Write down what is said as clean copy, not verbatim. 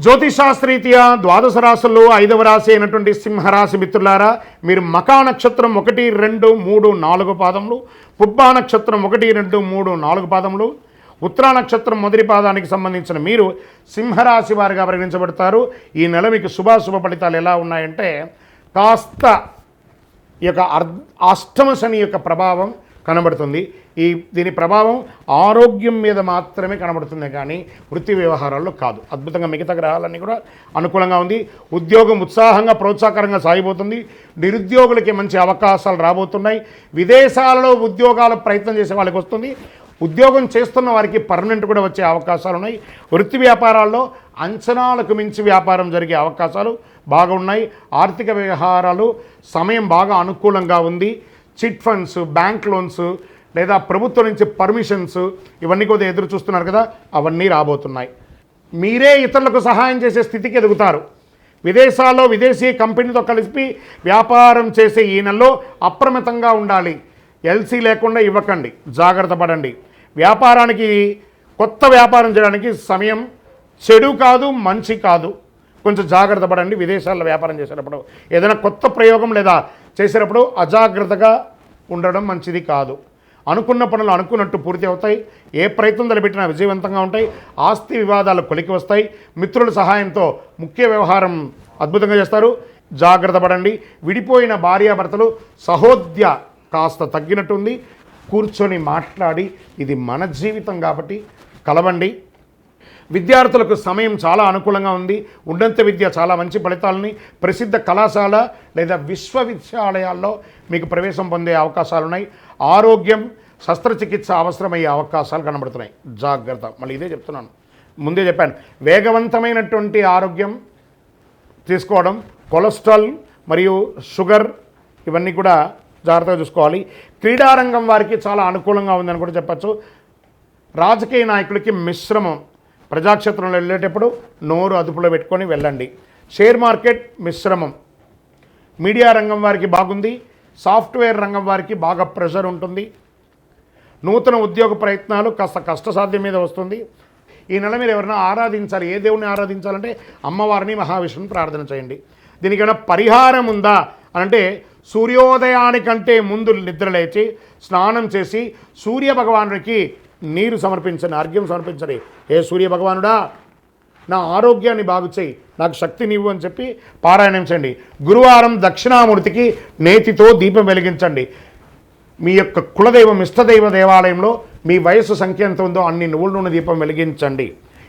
జ్యోతిషాస్త్రీత్యా ద్వాదశ రాశుల్లో 5వ రాశి అయినటువంటి సింహరాశి మిత్రులారా, మీరు మకా నక్షత్రం 1, 2, 3, 4 పాదములు, పుబ్బా నక్షత్రం 1, 2, 3, 4 పాదములు, ఉత్తరా నక్షత్రం మొదటి పాదానికి సంబంధించిన మీరు సింహరాశి వారిగా పరిగణించబడతారు. ఈ నెల మీకు శుభాశుభ ఫలితాలు ఎలా ఉన్నాయంటే, కాస్త ఈ యొక్క అష్టమ శని యొక్క ప్రభావం కనబడుతుంది. దీని ప్రభావం ఆరోగ్యం మీద మాత్రమే కనబడుతుంది, కానీ వృత్తి వ్యవహారాల్లో కాదు. అద్భుతంగా మిగతా గ్రహాలన్నీ కూడా అనుకూలంగా ఉంది. ఉద్యోగం ఉత్సాహంగా ప్రోత్సాహకరంగా సాగిపోతుంది. నిరుద్యోగులకి మంచి అవకాశాలు రాబోతున్నాయి. విదేశాలలో ఉద్యోగాల ప్రయత్నం చేసే వాళ్ళకి వస్తుంది. ఉద్యోగం చేస్తున్న వారికి పర్మనెంట్ కూడా వచ్చే అవకాశాలు ఉన్నాయి. వృత్తి వ్యాపారాల్లో అంచనాలకు మించి వ్యాపారం జరిగే అవకాశాలు బాగా ఉన్నాయి. ఆర్థిక వ్యవహారాలు సమయం బాగా అనుకూలంగా ఉంది. చిట్ ఫండ్స్, బ్యాంక్ లోన్స్ లేదా ప్రభుత్వం నుంచి పర్మిషన్స్ ఇవన్నీ కూడా ఎదురు చూస్తున్నారు కదా, అవన్నీ రాబోతున్నాయి. మీరే ఇతరులకు సహాయం చేసే స్థితికి ఎదుగుతారు. విదేశాల్లో విదేశీ కంపెనీతో కలిపి వ్యాపారం చేసే ఈ నెలలో అప్రమత్తంగా ఉండాలి. ఎల్సీ లేకుండా ఇవ్వకండి, జాగ్రత్త పడండి. వ్యాపారానికి కొత్త వ్యాపారం చేయడానికి సమయం చెడు కాదు, మంచి కాదు. కొంచెం జాగ్రత్త పడండి. విదేశాల్లో వ్యాపారం చేసేటప్పుడు ఏదైనా కొత్త ప్రయోగం లేదా చేసేటప్పుడు అజాగ్రత్తగా ఉండడం మంచిది కాదు. అనుకున్న పనులు అనుకున్నట్టు పూర్తి అవుతాయి. ఏ ప్రయత్నం తలపెట్టినా విజయవంతంగా ఉంటాయి. ఆస్తి వివాదాలు కొలికి వస్తాయి. మిత్రుల సహాయంతో ముఖ్య వ్యవహారం అద్భుతంగా చేస్తారు. జాగ్రత్త పడండి. విడిపోయిన భార్యాభర్తలు సహోద్య కాస్త తగ్గినట్టుంది. కూర్చొని మాట్లాడి, ఇది మన జీవితం కాబట్టి కలవండి. విద్యార్థులకు సమయం చాలా అనుకూలంగా ఉంది. ఉన్నత విద్య చాలా మంచి ఫలితాలని, ప్రసిద్ధ కళాశాల లేదా విశ్వవిద్యాలయాల్లో మీకు ప్రవేశం పొందే అవకాశాలు ఉన్నాయి. ఆరోగ్యం, శస్త్రచికిత్స అవసరమయ్యే అవకాశాలు కనబడుతున్నాయి. జాగ్రత్త. మళ్ళీ ఇదే చెప్తున్నాను, ముందే చెప్పాను. వేగవంతమైనటువంటి ఆరోగ్యం తీసుకోవడం, కొలెస్ట్రాల్ మరియు షుగర్ ఇవన్నీ కూడా జాగ్రత్తగా చూసుకోవాలి. క్రీడారంగం వారికి చాలా అనుకూలంగా ఉందని కూడా చెప్పచ్చు. రాజకీయ నాయకులకి మిశ్రమం. ప్రజాక్షేత్రంలో వెళ్ళేటప్పుడు నోరు అదుపులో పెట్టుకొని వెళ్ళండి. షేర్ మార్కెట్ మిశ్రమం. మీడియా రంగం వారికి బాగుంది. సాఫ్ట్వేర్ రంగం వారికి బాగా ప్రెషర్ ఉంటుంది. నూతన ఉద్యోగ ప్రయత్నాలు కాస్త కష్టసాధ్యం మీద వస్తుంది. ఈ నెల మీరు ఎవరైనా ఆరాధించాలి. ఏ దేవుణ్ణి ఆరాధించాలంటే అమ్మవారిని, మహావిష్ణుని ప్రార్థన చేయండి. దీనికైనా పరిహారం ఉందా అంటే, సూర్యోదయానికంటే ముందు నిద్రలేచి స్నానం చేసి సూర్య భగవానుడికి నీరు సమర్పించండి, అర్ఘ్యం సమర్పించండి. ఏ సూర్య భగవానుడా, నా ఆరోగ్యాన్ని బాగు చేయి, నాకు శక్తినివ్వు అని చెప్పి పారాయణం చేయండి. గురువారం దక్షిణామూర్తికి నేతితో దీపం వెలిగించండి. మీ యొక్క కులదైవం, ఇష్టదైవ దేవాలయంలో మీ వయస్సు సంఖ్య ఎంత ఉందో అన్ని నువ్వుల నూనె దీపం వెలిగించండి.